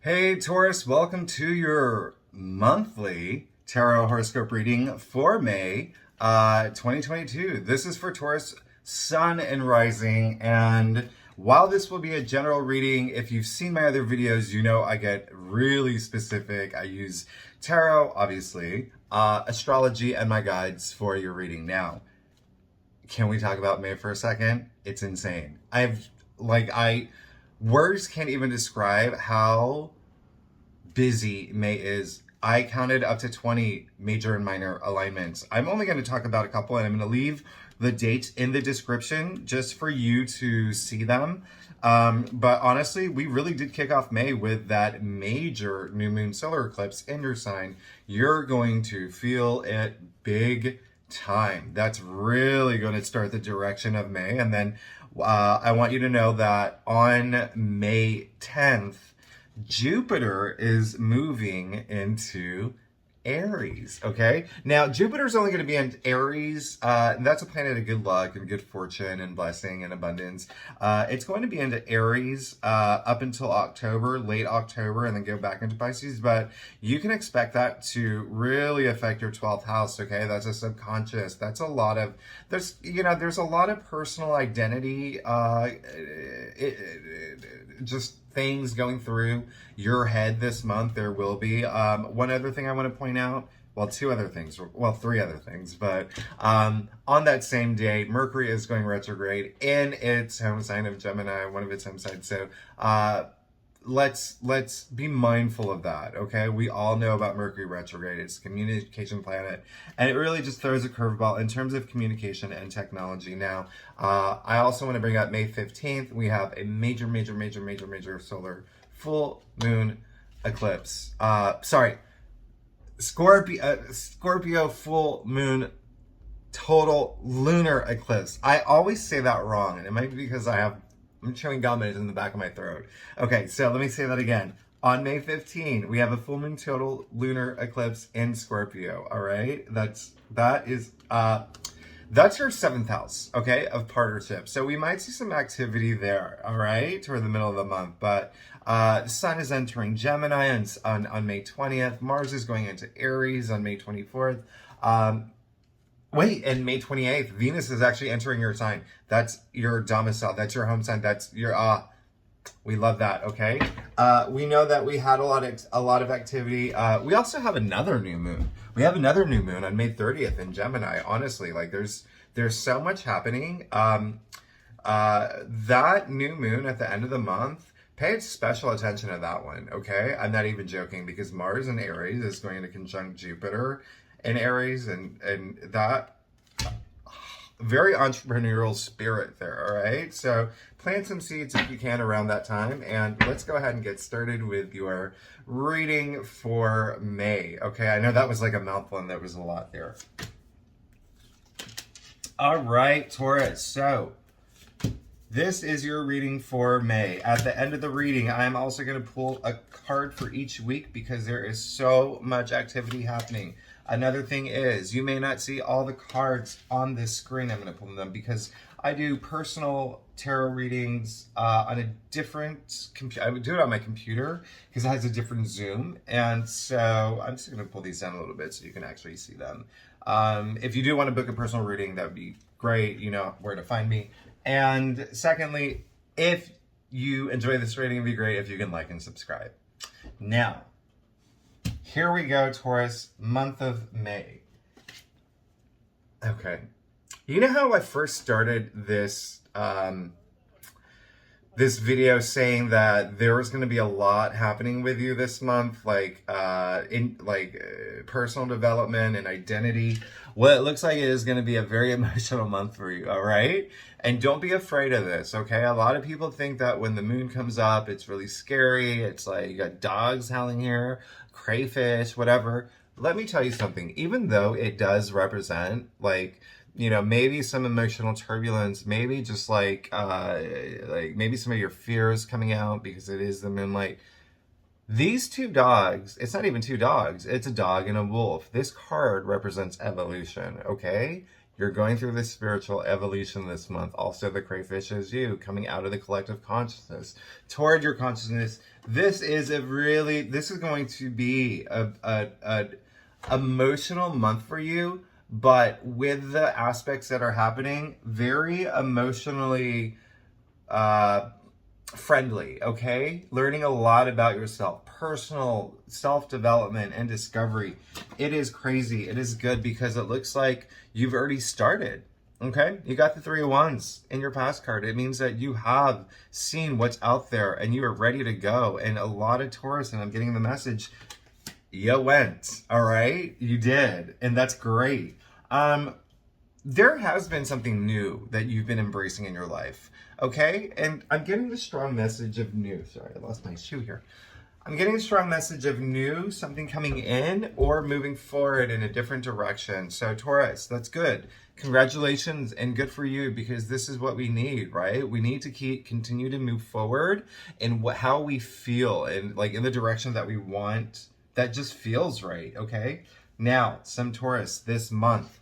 Hey Taurus, welcome to your monthly tarot horoscope reading for May 2022. This is for Taurus Sun and Rising, and while this will be a general reading, if you've seen my other videos, you know I get really specific. I use tarot, obviously, astrology, and my guides for your reading. Now, can we talk about May for a second? It's insane. Words can't even describe how busy May is. I counted up to 20 major and minor alignments. I'm only going to talk about a couple, and I'm going to leave the dates in the description just for you to see them. But honestly, we really did kick off May with that major new moon solar eclipse in your sign. You're going to feel it big time. That's really going to start the direction of May. And then I want you to know that on May 10th, Jupiter is moving into Aries, okay? Now, Jupiter's only going to be in Aries. That's a planet of good luck and good fortune and blessing and abundance. It's going to be into Aries up until October, late October, and then go back into Pisces. But you can expect that to really affect your 12th house, okay? That's a subconscious. That's a lot of, there's a lot of personal identity, just things going through your head this month. There will be one other thing I want to point out. Well, three other things, but on that same day, Mercury is going retrograde in its home sign of Gemini, one of its home signs. So let's be mindful of that, okay? We all know about Mercury retrograde. It's a communication planet, and it really just throws a curveball in terms of communication and technology. Now, I also want to bring up May 15th. We have a major solar full moon eclipse. Scorpio full moon total lunar eclipse. I always say that wrong, and it might be because I'm chewing gum and it's in the back of my throat. Okay, so let me say that again. On May 15, we have a full moon total lunar eclipse in Scorpio. All right, that's your 7th house, okay, of partnership. So we might see some activity there. All right, toward the middle of the month. But Sun is entering Gemini on May 20th. Mars is going into Aries on May 24th. And May 28th, Venus is actually entering your sign. That's your domicile. That's your home sign. That's your, we love that, okay? We know that we had a lot of activity. We also have another new moon. We have another new moon on May 30th in Gemini. Honestly, like there's so much happening. That new moon at the end of the month, pay special attention to that one, okay? I'm not even joking, because Mars in Aries is going to conjunct Jupiter in Aries, and that very entrepreneurial spirit there, all right? So plant some seeds if you can around that time, and let's go ahead and get started with your reading for May. Okay, I know that was like a mouthful and there was a lot there. All right, Taurus, so this is your reading for May. At the end of the reading, I'm also going to pull a card for each week because there is so much activity happening. Another thing is, you may not see all the cards on this screen. I'm going to pull them because I do personal tarot readings on a different computer. I would do it on my computer because it has a different zoom. And so I'm just going to pull these down a little bit so you can actually see them. If you do want to book a personal reading, that would be great. You know where to find me. And secondly, if you enjoy this reading, it'd be great if you can like and subscribe. Now, here we go, Taurus, month of May. Okay. You know how I first started this this video saying that there was going to be a lot happening with you this month, like personal development and identity? Well, it looks like it is going to be a very emotional month for you, all right? And don't be afraid of this, okay? A lot of people think that when the moon comes up, it's really scary. It's like you got dogs howling here, crayfish, whatever. Let me tell you something. Even though it does represent, like, you know, maybe some emotional turbulence, maybe just like maybe some of your fears coming out because it is the moonlight. These two dogs, it's not even two dogs, it's a dog and a wolf. This card represents evolution, okay? You're going through this spiritual evolution this month. Also, the crayfish is you coming out of the collective consciousness toward your consciousness. This is going to be a emotional month for you, but with the aspects that are happening, very emotionally friendly, okay? Learning a lot about yourself, personal self-development and discovery. It is crazy. It is good because it looks like you've already started, okay? You got the 3 of Wands in your past card. It means that you have seen what's out there and you are ready to go. And a lot of Taurus, and I'm getting the message, you went, all right? You did, and that's great. There has been something new that you've been embracing in your life, okay? And I'm getting the strong message of new. Sorry, I lost my shoe here. I'm getting a strong message of new, something coming in or moving forward in a different direction. So Taurus, that's good. Congratulations and good for you, because this is what we need, right? We need to continue to move forward in how we feel and like in the direction that we want, that just feels right, okay? Now, some Taurus this month.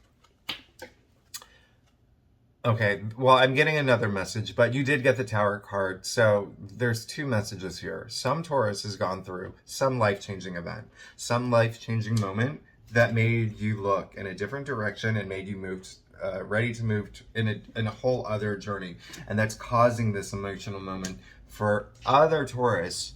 Okay, well, I'm getting another message, but you did get the Tower card, so there's 2 messages here. Some Taurus has gone through some life-changing event, some life-changing moment that made you look in a different direction and made you move, ready to move in a whole other journey, and that's causing this emotional moment. For other Taurus,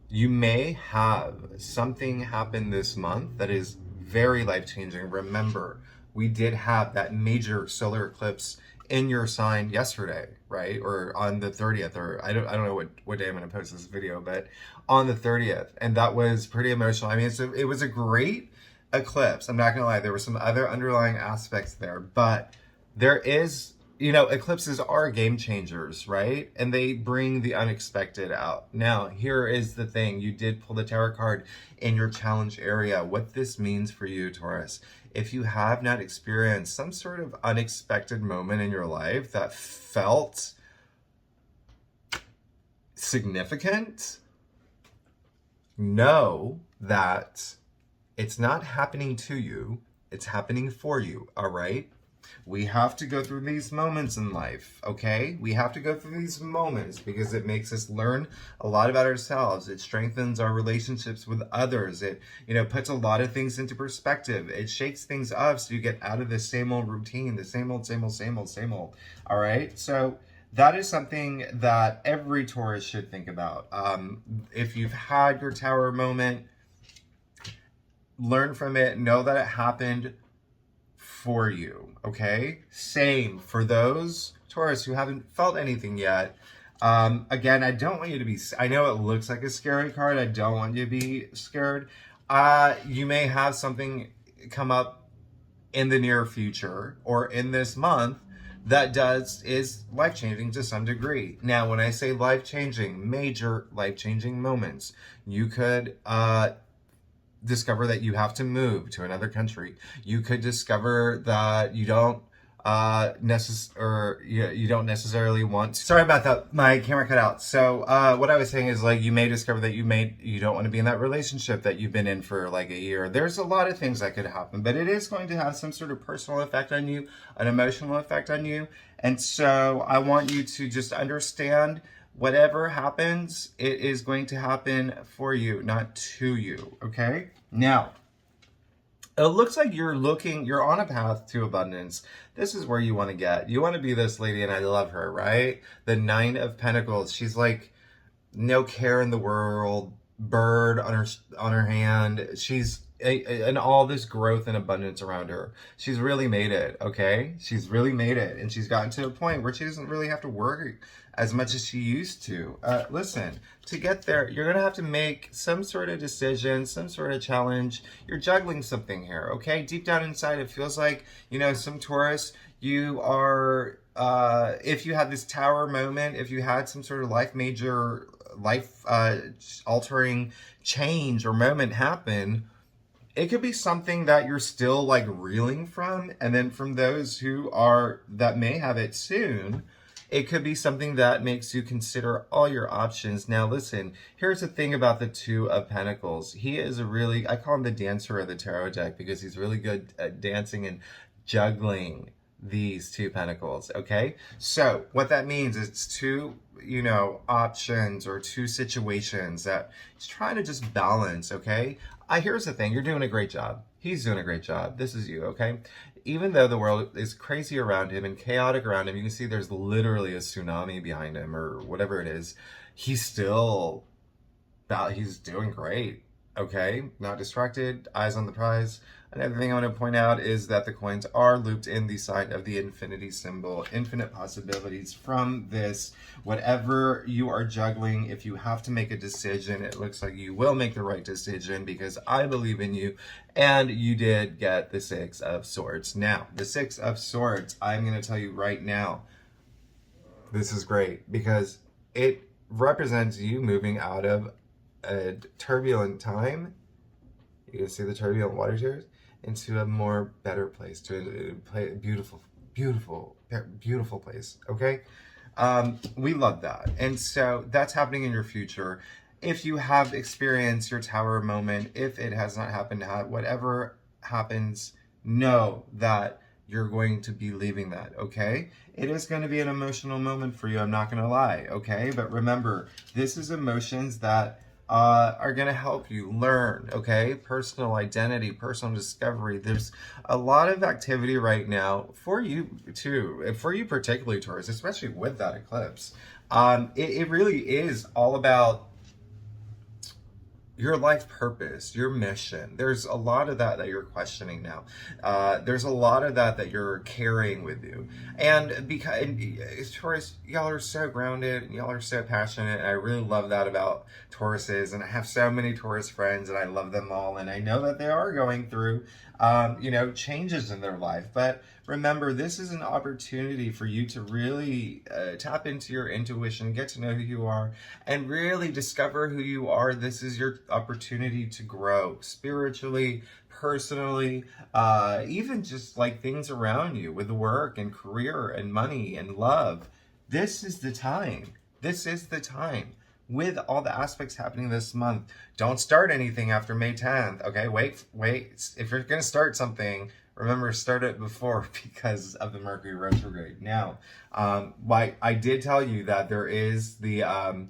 you may have something happen this month that is very life-changing. Remember, we did have that major solar eclipse in your sign yesterday, right? Or on the 30th, or I don't know what day I'm going to post this video, but on the 30th. And that was pretty emotional. I mean, so it was a great eclipse. I'm not going to lie. There were some other underlying aspects there, but there is, eclipses are game changers, right? And they bring the unexpected out. Now, here is the thing. You did pull the Tower card in your challenge area. What this means for you, Taurus, if you have not experienced some sort of unexpected moment in your life that felt significant, know that it's not happening to you, it's happening for you, all right? We have to go through these moments in life, okay? We have to go through these moments because it makes us learn a lot about ourselves. It strengthens our relationships with others. It, puts a lot of things into perspective. It shakes things up so you get out of the same old routine, the same old, all right? So that is something that every Taurus should think about. If you've had your Tower moment, learn from it, know that it happened for you, okay? Same for those Taurus who haven't felt anything yet. Again, I don't want you to be, I know it looks like a scary card. I don't want you to be scared. You may have something come up in the near future or in this month that is life-changing to some degree. Now, when I say life-changing, major life-changing moments, you could, discover that you have to move to another country. You could discover that you don't you don't necessarily want to. Sorry about that, my camera cut out. So what I was saying is, like, you may discover that you don't want to be in that relationship that you've been in for like a year. There's a lot of things that could happen, but it is going to have some sort of personal effect on you, an emotional effect on you. And so I want you to just understand, whatever happens, it is going to happen for you, not to you, okay? Now, it looks like you're on a path to abundance. This is where you want to get. You want to be this lady, and I love her, right? The 9 of Pentacles. She's like, no care in the world, bird on her hand. She's and all this growth and abundance around her. She's really made it, okay? She's really made it, and she's gotten to a point where she doesn't really have to work as much as she used to. Listen, to get there, you're gonna have to make some sort of decision, some sort of challenge. You're juggling something here, okay? Deep down inside, it feels like, some Taurus, you are, if you had this Tower moment, if you had some sort of major life altering change or moment happen, it could be something that you're still reeling from. And then from those that may have it soon, it could be something that makes you consider all your options. Now, listen, here's the thing about the 2 of Pentacles. He is I call him the dancer of the tarot deck, because he's really good at dancing and juggling these two pentacles, okay? So what that means is two, you know, options or two situations that he's trying to just balance, okay? Here's the thing, you're doing a great job. He's doing a great job. This is you, okay? Even though the world is crazy around him and chaotic around him, you can see there's literally a tsunami behind him or whatever it is. He's doing great, okay? Not distracted, eyes on the prize. Another thing I want to point out is that the coins are looped in the sign of the infinity symbol. Infinite possibilities from this. Whatever you are juggling, if you have to make a decision, it looks like you will make the right decision because I believe in you. And you did get the Six of Swords. Now, the Six of Swords, I'm going to tell you right now, this is great because it represents you moving out of a turbulent time. You can see the turbulent water tears into a more better place, to a beautiful, beautiful, beautiful place. Okay, we love that, and so that's happening in your future. If you have experienced your tower moment, if it has not happened, whatever happens, know that you're going to be leaving that, okay? It is going to be an emotional moment for you, I'm not going to lie, okay? But remember, this is emotions that are going to help you learn, okay? Personal identity, personal discovery. There's a lot of activity right now for you too, for you particularly, Taurus, especially with that eclipse. It really is all about your life purpose, your mission. There's a lot of that you're questioning now. There's a lot of that you're carrying with you. And because Taurus, y'all are so grounded, and y'all are so passionate. And I really love that about Tauruses. And I have so many Taurus friends and I love them all. And I know that they are going through, you know, changes in their life. But remember, this is an opportunity for you to really tap into your intuition, get to know who you are, and really discover who you are. This is your opportunity to grow spiritually, personally, even just like things around you with work and career and money and love. This is the time. This is the time. With all the aspects happening this month, don't start anything after May 10th. Okay, wait. If you're going to start something, remember, start it before because of the Mercury retrograde. Now, I did tell you that there is the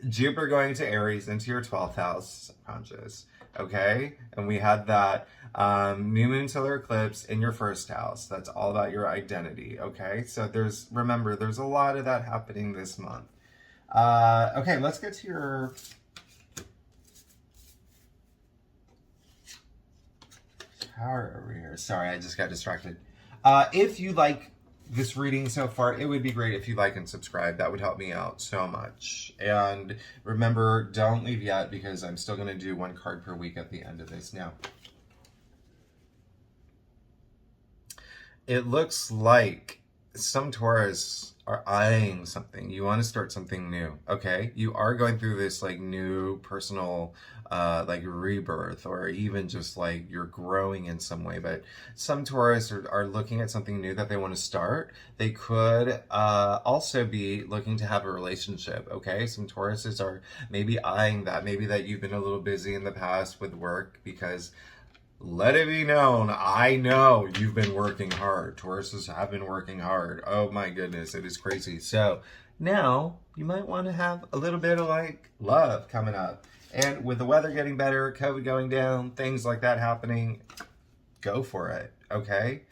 Jupiter going to Aries into your 12th house subconscious, okay? And we had that new moon solar eclipse in your first house. That's all about your identity, okay? So remember, there's a lot of that happening this month. Okay, let's get to your tower over here. Sorry, I just got distracted. If you like this reading so far, it would be great if you like and subscribe. That would help me out so much. And remember, don't leave yet because I'm still going to do one card per week at the end of this. Now, it looks like some Taurus are eyeing something. You want to start something new, okay? You are going through this like new personal like rebirth, or even just like you're growing in some way. But some Taurus are looking at something new that they want to start. They could also be looking to have a relationship, okay? Some Tauruses are maybe eyeing that. Maybe that you've been a little busy in the past with work, because let it be known, I know you've been working hard. Tauruses have been working hard. Oh my goodness, it is crazy. So now you might want to have a little bit of like love coming up. And with the weather getting better, COVID going down, things like that happening, go for it, okay?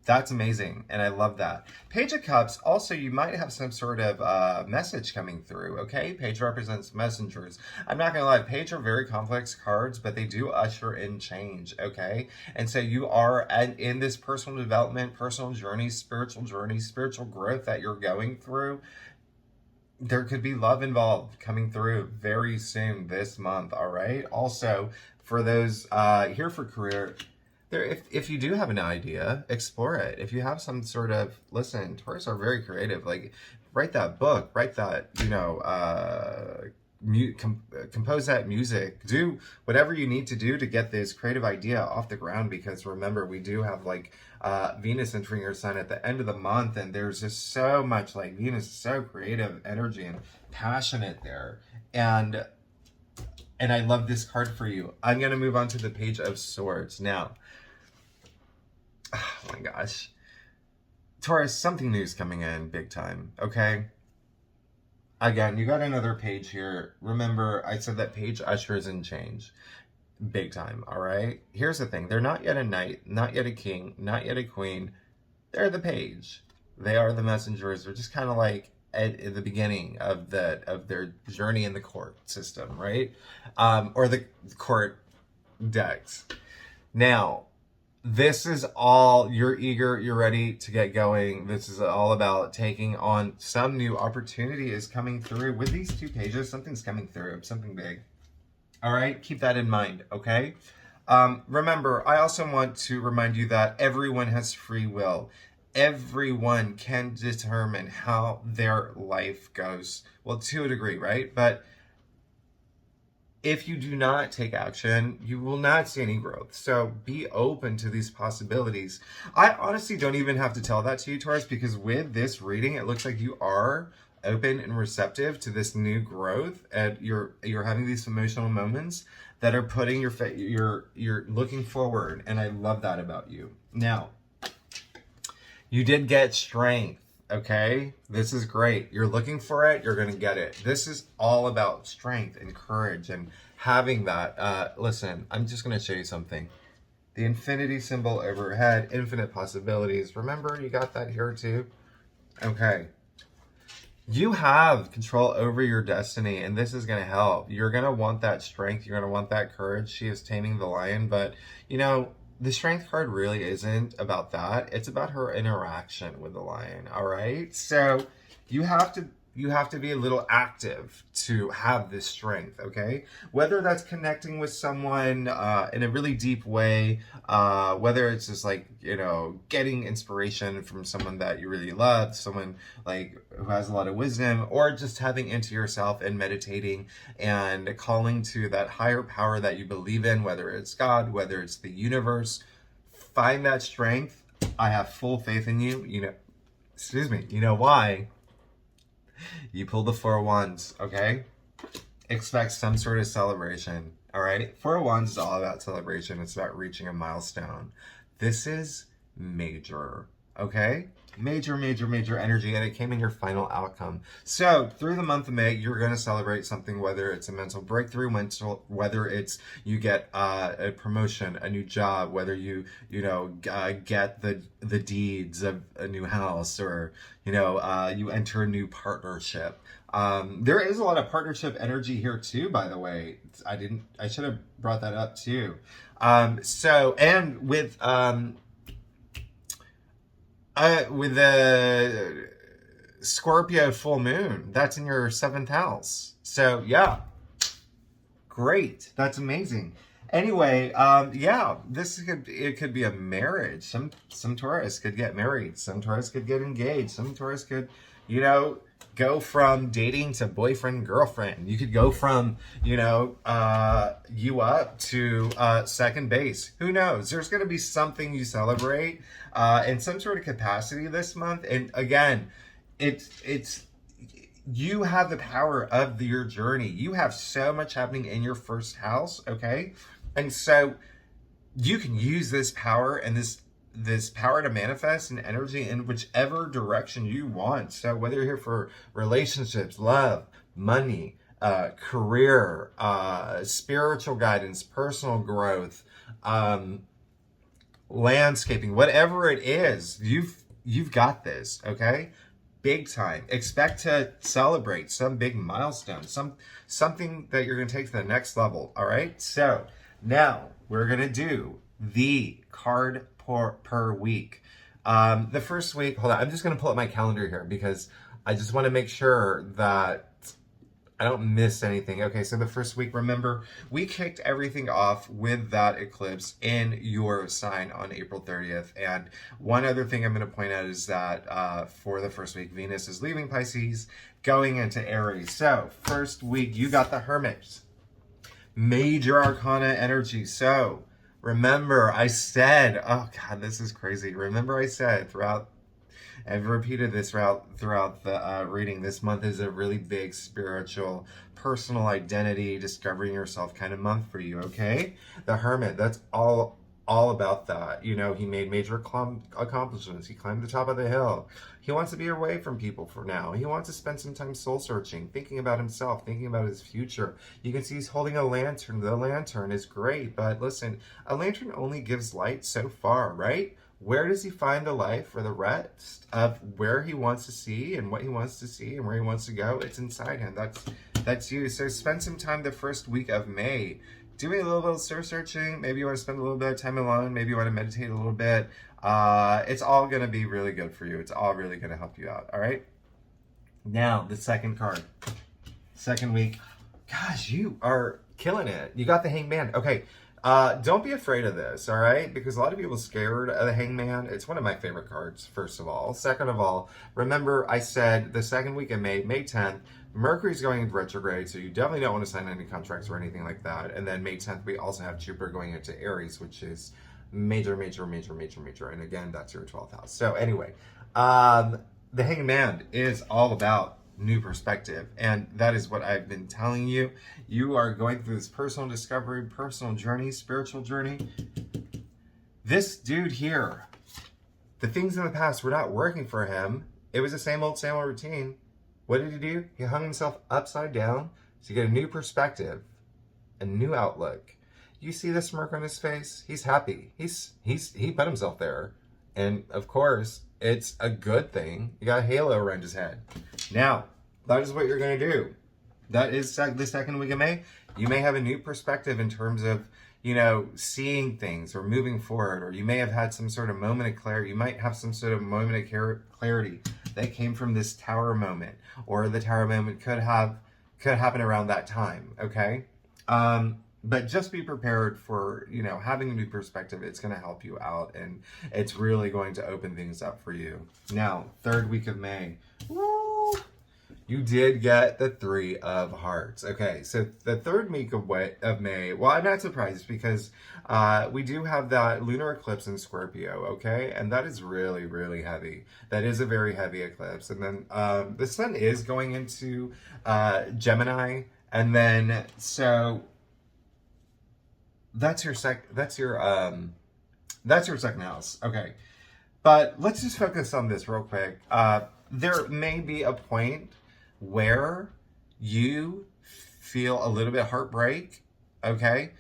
That's amazing, and I love that. Page of Cups, also, you might have some sort of message coming through, okay? Page represents messengers. I'm not gonna lie, Page are very complex cards, but they do usher in change, okay? And so you are in this personal development, personal journey, spiritual growth that you're going through. There could be love involved coming through very soon this month, all right? Also, for those here for career, if you do have an idea, explore it. If you have some sort of, listen, Taurus are very creative. Like, write that book, write that, you know, compose that music, do whatever you need to do to get this creative idea off the ground. Because remember, we do have like Venus entering your sign at the end of the month, and there's just so much, like, Venus is so creative energy and passionate there. And I love this card for you. I'm going to move on to the Page of Swords now. Oh my gosh. Taurus, something new is coming in big time, okay? Again, you got another page here. Remember, I said that page ushers in change. Big time, all right? Here's the thing. They're not yet a knight, not yet a king, not yet a queen. They're the page. They are the messengers. They're just kind of like at the beginning of their journey in the court system, right? Or the court decks. Now, this is all, you're eager, you're ready to get going. This is all about taking on some new opportunity is coming through. With these two pages, something's coming through, something big. All right, keep that in mind, okay? Remember, I also want to remind you that everyone has free will. Everyone can determine how their life goes. Well, to a degree, right? But if you do not take action, you will not see any growth. So be open to these possibilities. I honestly don't even have to tell that to you, Taurus, because with this reading, it looks like you are open and receptive to this new growth, and you're having these emotional moments that are putting you're looking forward, and I love that about you. Now, you did get strength. Okay, this is great. You're looking for it, you're going to get it. This is all about strength and courage and having that. Listen, I'm just going to show you something. The infinity symbol overhead, infinite possibilities. Remember, you got that here too? Okay. You have control over your destiny, and this is going to help. You're going to want that strength. You're going to want that courage. She is taming the lion, but, you know, the strength card really isn't about that. It's about her interaction with the lion, all right? So you have to be a little active to have this strength, okay? Whether that's connecting with someone in a really deep way, whether it's just like, you know, getting inspiration from someone that you really love, someone like who has a lot of wisdom, or just having into yourself and meditating and calling to that higher power that you believe in, whether it's God, whether it's the universe. Find that strength. I have full faith in you. You know, excuse me. You know why? You pulled the Four of Wands, okay? Expect some sort of celebration, all right? Four of Wands is all about celebration. It's about reaching a milestone. This is major, okay? Major, major, major energy, and it came in your final outcome. So through the month of May, you're going to celebrate something, whether it's a mental breakthrough, whether it's you get a promotion, a new job, whether you get the deeds of a new house, or you enter a new partnership. There is a lot of partnership energy here too, by the way. I should have brought that up too. And with the Scorpio full moon, that's in your 7th house. So yeah, great. That's amazing. Anyway, yeah, it could be a marriage. Some Taurus could get married. Some Taurus could get engaged. Some Taurus could, go from dating to boyfriend, girlfriend. You could go from, you up to second base. Who knows? There's going to be something you celebrate in some sort of capacity this month. And again, it's you have the power of your journey. You have so much happening in your first house, okay? And so you can use this power and this power to manifest an energy in whichever direction you want. So whether you're here for relationships, love, money, career, spiritual guidance, personal growth, landscaping, whatever it is, you've got this, okay? Big time. Expect to celebrate some big milestone, something that you're going to take to the next level, all right? So now we're going to do the card per week. The first week, hold on, I'm just going to pull up my calendar here because I just want to make sure that I don't miss anything. Okay, so the first week, remember, we kicked everything off with that eclipse in your sign on April 30th. And one other thing I'm going to point out is that for the first week, Venus is leaving Pisces, going into Aries. So first week, you got the Hermit. Major Arcana energy. So remember, I said, oh God, this is crazy. Remember I said I've repeated this throughout the reading. This month is a really big spiritual, personal identity, discovering yourself kind of month for you, okay? The Hermit, that's all all about that. You know, he made major accomplishments. He climbed the top of the hill. He wants to be away from people for now. He wants to spend some time soul searching, thinking about himself, thinking about his future. You can see he's holding a lantern. The lantern is great, but listen, a lantern only gives light so far, right? Where does he find the light for the rest of where he wants to see and what he wants to see and where he wants to go? It's inside him. That's you. So spend some time the first week of May doing a little bit of soul searching. Maybe you want to spend a little bit of time alone. Maybe you want to meditate a little bit. It's all going to be really good for you. It's all really going to help you out. All right. Now, the second card. Second week. Gosh, you are killing it. You got the Hangman. Okay. Don't be afraid of this, all right? Because a lot of people are scared of the Hangman. It's one of my favorite cards, first of all. Second of all, remember I said the second week of May, May 10th, Mercury's going into retrograde, so you definitely don't want to sign any contracts or anything like that. And then May 10th, we also have Jupiter going into Aries, which is major, major, major, major, major. And again, that's your 12th house. So anyway, the Hangman is all about new perspective, and that is what I've been telling you. You are going through this personal discovery, personal journey, spiritual journey. This dude here, the things in the past were not working for him. It was the same old routine. What did he do? He hung himself upside down to get a new perspective, a new outlook. You see the smirk on his face? He's happy. He put himself there, and of course, it's a good thing. You got a halo around his head. Now, that is what you're going to do. That is the second week of May. You may have a new perspective in terms of, you know, seeing things or moving forward, or you may have had some sort of moment of clarity. You might have some sort of moment of clarity that came from this tower moment, or the tower moment could happen around that time, okay? But just be prepared for, you know, having a new perspective. It's going to help you out, and it's really going to open things up for you. Now, third week of May. Woo! You did get the 3 of Hearts. Okay, so the third week of May, well, I'm not surprised because we do have that lunar eclipse in Scorpio, okay? And that is really, really heavy. That is a very heavy eclipse. And then the sun is going into Gemini, and then so that's your second house. Okay. But let's just focus on this real quick. There may be a point where you feel a little bit heartbreak, okay?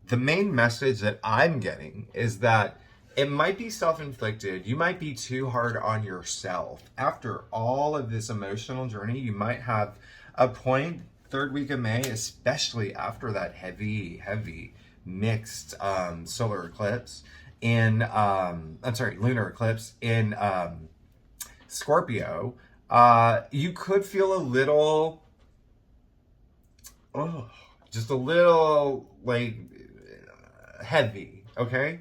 The main message that I'm getting is that it might be self-inflicted. You might be too hard on yourself. After all of this emotional journey, you might have a point, third week of May, especially after that heavy mixed solar eclipse in, lunar eclipse in Scorpio, you could feel a little, just a little like heavy, okay?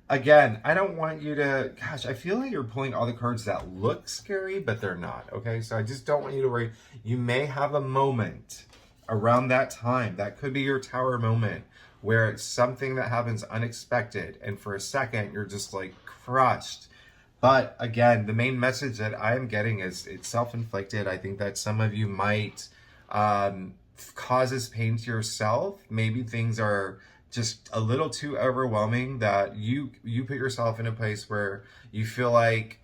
Again, I don't want you to, gosh, I feel like you're pulling all the cards that look scary, but they're not, okay? So I just don't want you to worry. You may have a moment around that time. That could be your tower moment where it's something that happens unexpected, and for a second, you're just like crushed. But again, the main message that I'm getting is it's self-inflicted. I think that some of you might causes pain to yourself. Maybe things are just a little too overwhelming that you put yourself in a place where you feel like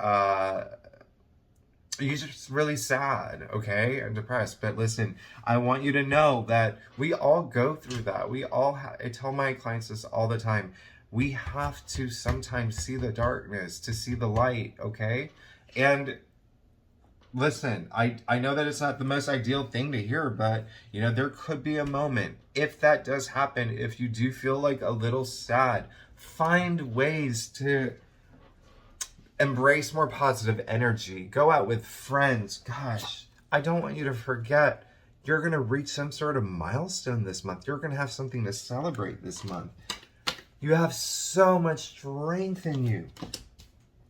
you're just really sad, okay, and depressed. But listen, I want you to know that we all go through that. We all I tell my clients this all the time. We have to sometimes see the darkness to see the light, okay? And listen, I know that it's not the most ideal thing to hear, but, you know, there could be a moment. If that does happen, if you do feel like a little sad, find ways to embrace more positive energy. Go out with friends. Gosh, I don't want you to forget, you're going to reach some sort of milestone this month. You're going to have something to celebrate this month. You have so much strength in you.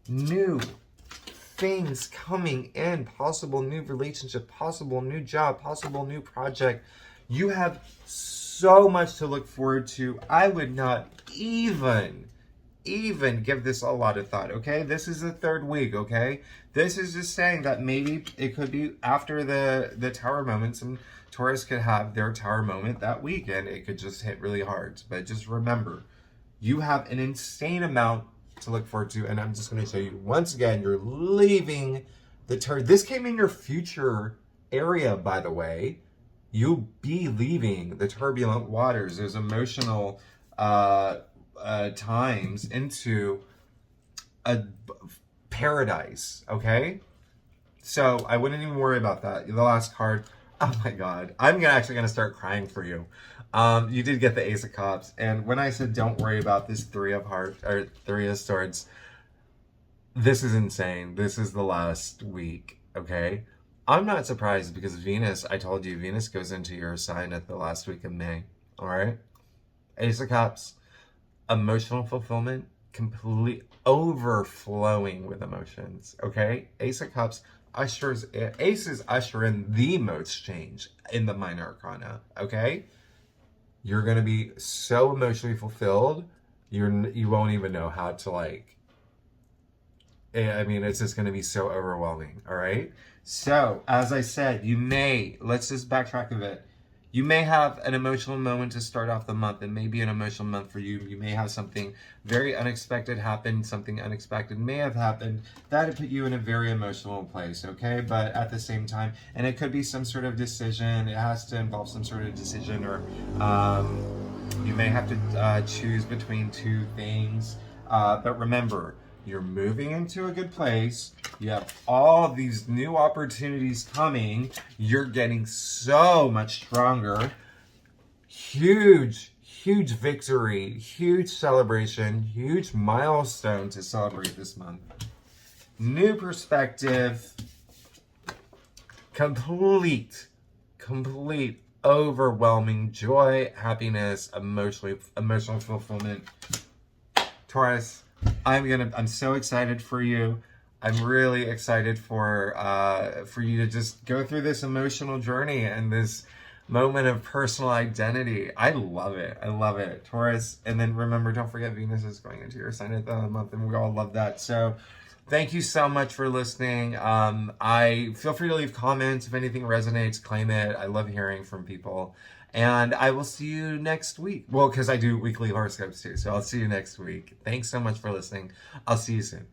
New things coming in, possible new relationship, possible new job, possible new project. You have so much to look forward to. I would not even give this a lot of thought, okay? This is the third week, okay? This is just saying that maybe it could be after the tower moments, and Taurus could have their tower moment that week, and it could just hit really hard. But just remember, You have an insane amount to look forward to. And I'm just going to show you once again, you're leaving the this came in your future area, by the way. You'll be leaving the turbulent waters, those emotional times, into a paradise, okay? So I wouldn't even worry about that. The last card, oh my God. I'm actually gonna start crying for you. You did get the Ace of Cups. And when I said don't worry about this Three of Hearts, or Three of Swords, this is insane. This is the last week, okay? I'm not surprised because Venus, I told you, Venus goes into your sign at the last week of May, all right? Ace of Cups, emotional fulfillment, complete overflowing with emotions, okay? Ace of Cups aces usher in the most change in the minor arcana, okay? You're going to be so emotionally fulfilled, you won't even know how to, like, I mean, it's just going to be so overwhelming, all right? So, as I said, let's just backtrack a bit. You may have an emotional moment to start off the month. It may be an emotional month for you. You may have something very unexpected happen. Something unexpected may have happened that would put you in a very emotional place, okay? But at the same time, and it could be some sort of decision. It has to involve some sort of decision, or you may have to choose between two things. But remember, you're moving into a good place. You have all these new opportunities coming. You're getting so much stronger. Huge, huge victory, huge celebration, huge milestone to celebrate this month. New perspective. Complete, overwhelming joy, happiness, emotional fulfillment. Taurus, I'm so excited for you. I'm really excited for you to just go through this emotional journey and this moment of personal identity. I love it, Taurus. And then remember, don't forget Venus is going into your sign at the end of the month, and we all love that. So thank you so much for listening. I feel free to leave comments if anything resonates, claim it. I love hearing from people. And I will see you next week. Well, because I do weekly horoscopes too. So I'll see you next week. Thanks so much for listening. I'll see you soon.